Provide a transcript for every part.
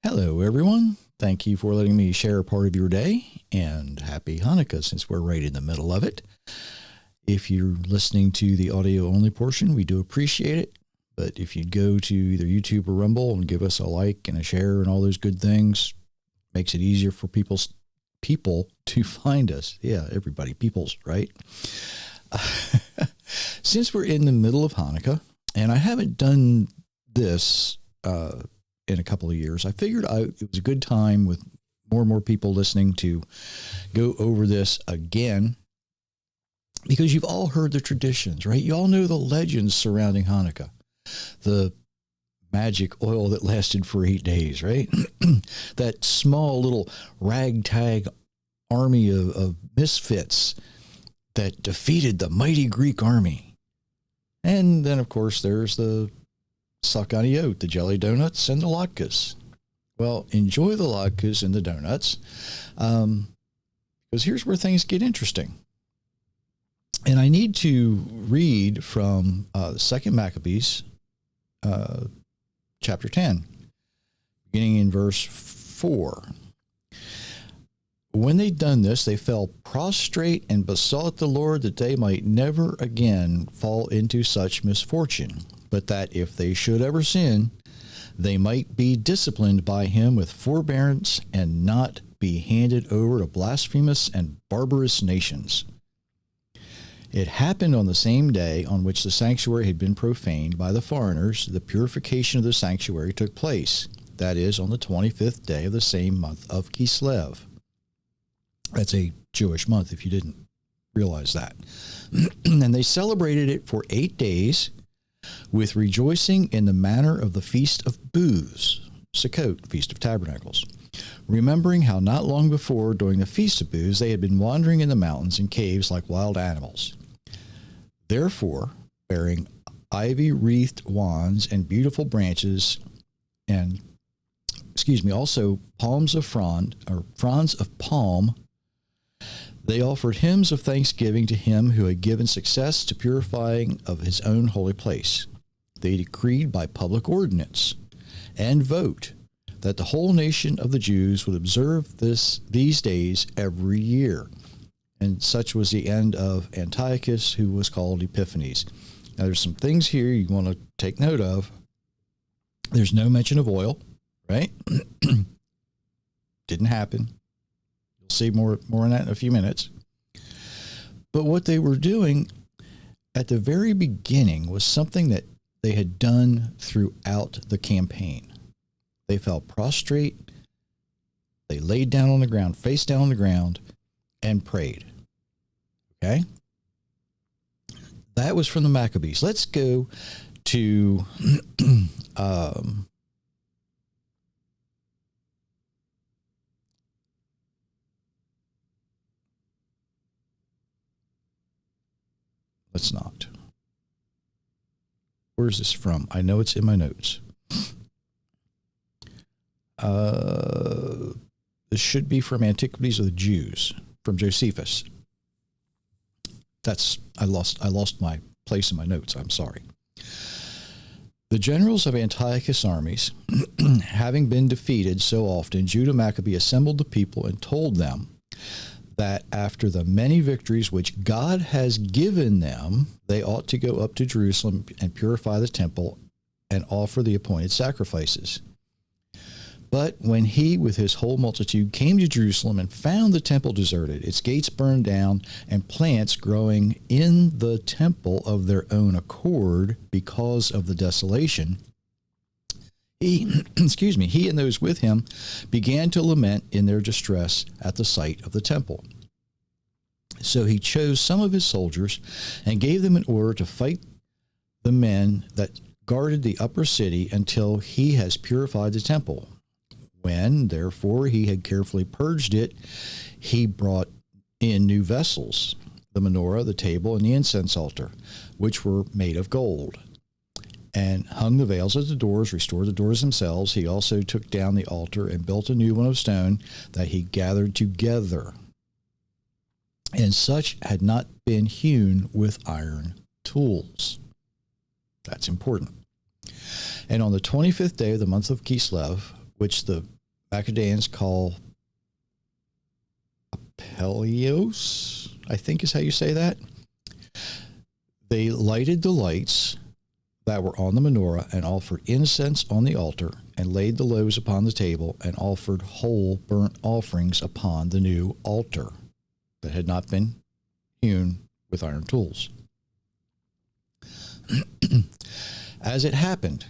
Hello, everyone. Thank you for letting me share a part of your day, and happy Hanukkah since we're right in the middle of it. If you're listening to the audio only portion, we do appreciate it. But if you'd go to either YouTube or Rumble and give us a like and a share and all those good things, makes it easier for people to find us. Yeah, everybody, peoples, right? Since we're in the middle of Hanukkah, and I haven't done this in a couple of years, I figured it was a good time with more and more people listening to go over this again, because you've all heard the traditions, right? You all know the legends surrounding Hanukkah, the magic oil that lasted for 8 days, right? That small little ragtag army of misfits that defeated the mighty Greek army. And then, of course, there's the suck on a oat, the jelly donuts, and the latkes. Well, enjoy the latkes and the donuts, because here's where things get interesting. And I need to read from 2 Maccabees, chapter 10, beginning in verse 4. When they'd done this, they fell prostrate and besought the Lord that they might never again fall into such misfortune, but that if they should ever sin, they might be disciplined by him with forbearance and not be handed over to blasphemous and barbarous nations. It happened on the same day on which the sanctuary had been profaned by the foreigners. The purification of the sanctuary took place, that is, on the 25th day of the same month of Kislev. That's a Jewish month, if you didn't realize that. And they celebrated it for 8 days with rejoicing in the manner of the Feast of Booths, Sukkot, Feast of Tabernacles, remembering how not long before, during the Feast of Booths, they had been wandering in the mountains and caves like wild animals. Therefore, bearing ivy-wreathed wands and beautiful branches and, also palms of frond, or fronds of palm, they offered hymns of thanksgiving to him who had given success to purifying of his own holy place. They decreed by public ordinance and vote that the whole nation of the Jews would observe these days every year. And such was the end of Antiochus, who was called Epiphanes. Now, there's some things here you want to take note of. There's no mention of oil, right? Didn't happen. You'll see more on that in a few minutes. But what they were doing at the very beginning was something that they had done throughout the campaign. They fell prostrate. They laid down on the ground, face down on the ground, and prayed. Okay? That was from the Maccabees. Let's go to let's not. Where's this from? I know it's in my notes. This should be from Antiquities of the Jews, from Josephus. I lost my place in my notes. I'm sorry. The generals of Antiochus' armies, having been defeated so often, Judah Maccabee assembled the people and told them that after the many victories which God has given them, they ought to go up to Jerusalem and purify the temple and offer the appointed sacrifices. But when he, with his whole multitude, came to Jerusalem and found the temple deserted, its gates burned down, and plants growing in the temple of their own accord because of the desolation, he and those with him began to lament in their distress at the sight of the temple. So he chose some of his soldiers and gave them an order to fight the men that guarded the upper city until he has purified the temple. When, therefore, he had carefully purged it, he brought in new vessels, the menorah, the table, and the incense altar, which were made of gold, and hung the veils at the doors, restored the doors themselves. He also took down the altar and built a new one of stone that he gathered together, and such had not been hewn with iron tools. That's important. And on the 25th day of the month of Kislev, which the Maccadeans call Pelios, I think is how you say that. They lighted the lights that were on the menorah and offered incense on the altar and laid the loaves upon the table and offered whole burnt offerings upon the new altar that had not been hewn with iron tools. As it happened,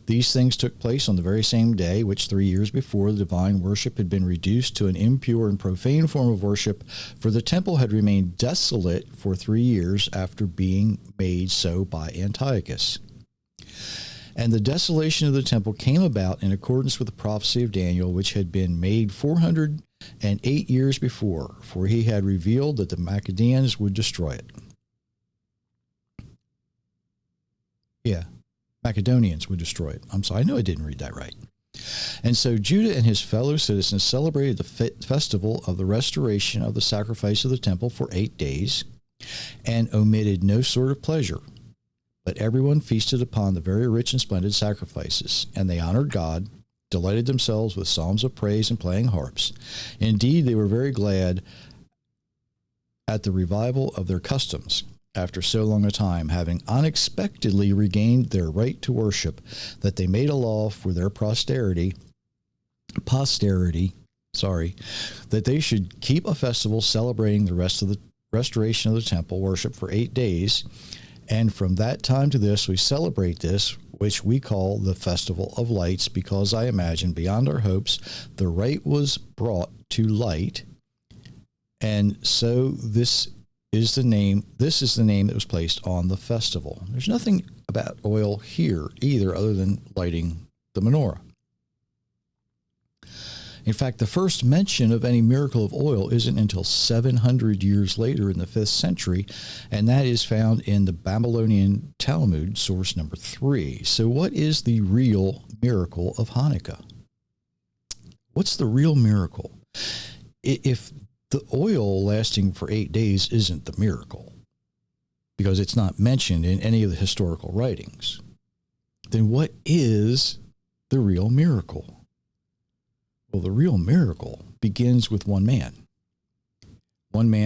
these things took place on the very same day which 3 years before the divine worship had been reduced to an impure and profane form of worship, for the temple had remained desolate for 3 years after being made so by Antiochus. And the desolation of the temple came about in accordance with the prophecy of Daniel, which had been made 408 years before, for he had revealed that the Maccadeans would destroy it. Yeah. Macedonians would destroy it. I'm sorry, I know I didn't read that right. And so Judah and his fellow citizens celebrated the festival of the restoration of the sacrifice of the temple for 8 days and omitted no sort of pleasure. But everyone feasted upon the very rich and splendid sacrifices, and they honored God, delighted themselves with psalms of praise and playing harps. Indeed, they were very glad at the revival of their customs after so long a time, having unexpectedly regained their right to worship, that they made a law for their posterity, that they should keep a festival celebrating the rest of the restoration of the temple worship for 8 days. And from that time to this, we celebrate this, which we call the Festival of Lights, because I imagine beyond our hopes, the right was brought to light. And so this is the name that was placed on the festival. There's nothing about oil here either other than lighting the menorah. In fact, the first mention of any miracle of oil isn't until 700 years later in the 5th century, and that is found in the Babylonian Talmud, source number 3. So what is the real miracle of Hanukkah? What's the real miracle? If the oil lasting for 8 days isn't the miracle, because it's not mentioned in any of the historical writings, then what is the real miracle? Well, the real miracle begins with one man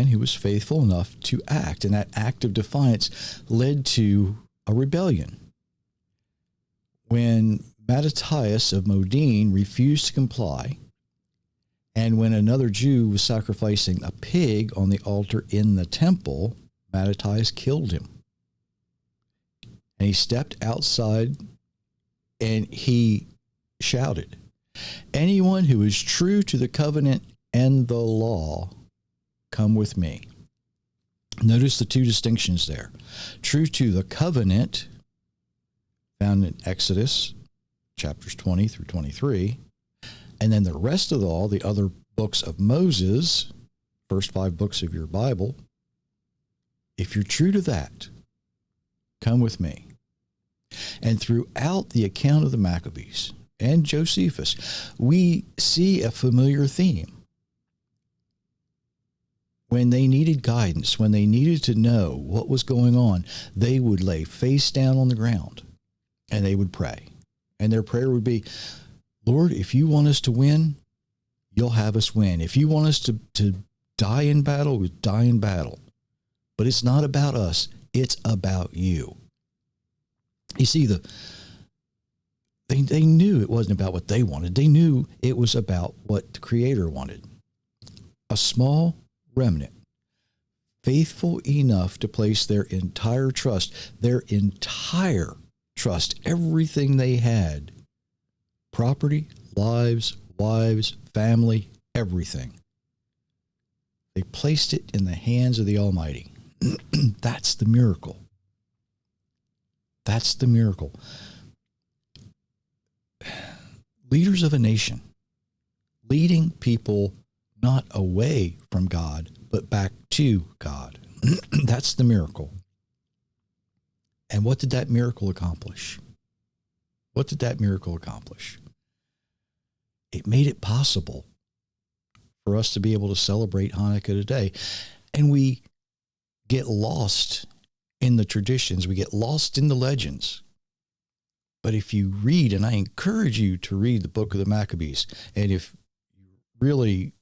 who was faithful enough to act, and that act of defiance led to a rebellion. When Mattathias of Modine refused to comply, and when another Jew was sacrificing a pig on the altar in the temple, Mattathias killed him. And he stepped outside and he shouted, "Anyone who is true to the covenant and the law, come with me." Notice the two distinctions there. True to the covenant, found in Exodus chapters 20 through 23, and then the rest of the law, the other books of Moses, first 5 books of your Bible. If you're true to that, come with me. And throughout the account of the Maccabees and Josephus, we see a familiar theme. When they needed guidance, when they needed to know what was going on, they would lay face down on the ground and they would pray. And their prayer would be, "Lord, if you want us to win, you'll have us win. If you want us to die in battle, we die in battle. But it's not about us. It's about you." You see, they knew it wasn't about what they wanted. They knew it was about what the Creator wanted. A small remnant, faithful enough to place their entire trust, everything they had, property, lives, wives, family, everything. They placed it in the hands of the Almighty. That's the miracle. That's the miracle. Leaders of a nation, leading people not away from God, but back to God. That's the miracle. And what did that miracle accomplish? What did that miracle accomplish? It made it possible for us to be able to celebrate Hanukkah today. And we get lost in the traditions. We get lost in the legends. But if you read, and I encourage you to read the book of the Maccabees, and if you really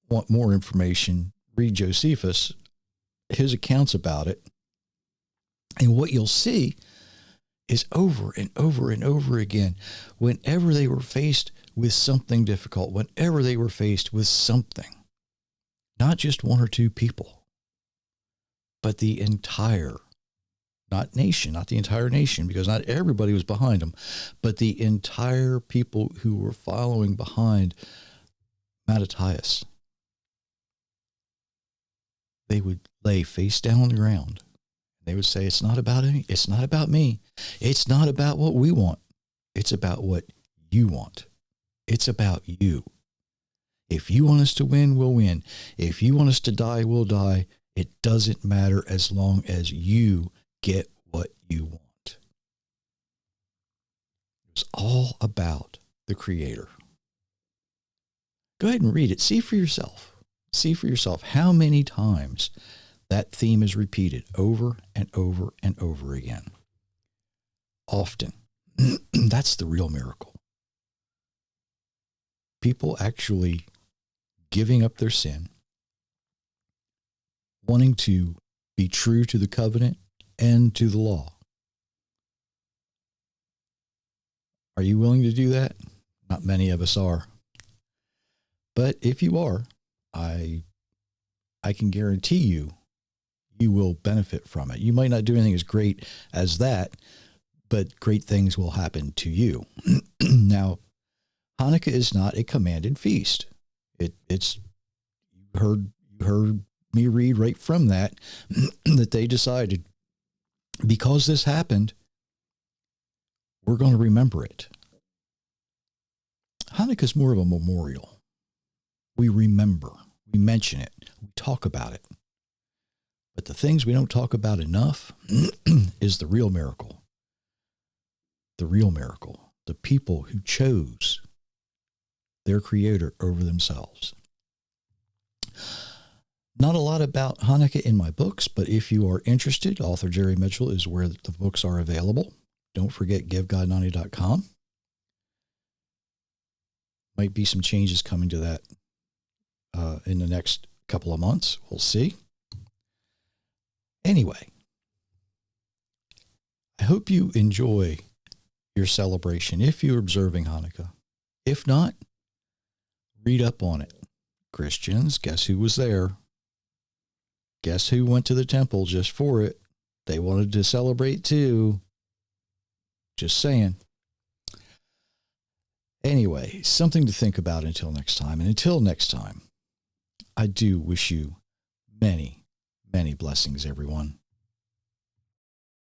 want more information, read Josephus, his accounts about it. And what you'll see is over and over and over again, whenever they were faced with something difficult, whenever they were faced with something, not just one or two people, but the entire, not the entire nation, because not everybody was behind them, but the entire people who were following behind Mattathias, they would lay face down on the ground. They would say, it's not about me. It's not about me. It's not about what we want. It's about what you want. It's about you. If you want us to win, we'll win. If you want us to die, we'll die. It doesn't matter as long as you get what you want. It's all about the Creator. Go ahead and read it. See for yourself. See for yourself how many times that theme is repeated over and over and over again. Often. That's the real miracle. People actually giving up their sin, wanting to be true to the covenant and to the law. Are you willing to do that? Not many of us are. But if you are, I can guarantee you will benefit from it. You might not do anything as great as that, but great things will happen to you. Now, Hanukkah is not a commanded feast. It's you heard me read right from that that they decided, because this happened, we're going to remember it. Hanukkah is more of a memorial. We remember, we mention it, we talk about it. But the things we don't talk about enough is the real miracle. The real miracle. The people who chose their Creator over themselves. Not a lot about Hanukkah in my books, but if you are interested, author Jerry Mitchell is where the books are available. Don't forget givegod90.com. Might be some changes coming to that in the next couple of months. We'll see. Anyway, I hope you enjoy your celebration if you're observing Hanukkah. If not, read up on it. Christians, guess who was there? Guess who went to the temple just for it? They wanted to celebrate too. Just saying. Anyway, something to think about until next time. And until next time, I do wish you many, many blessings, everyone.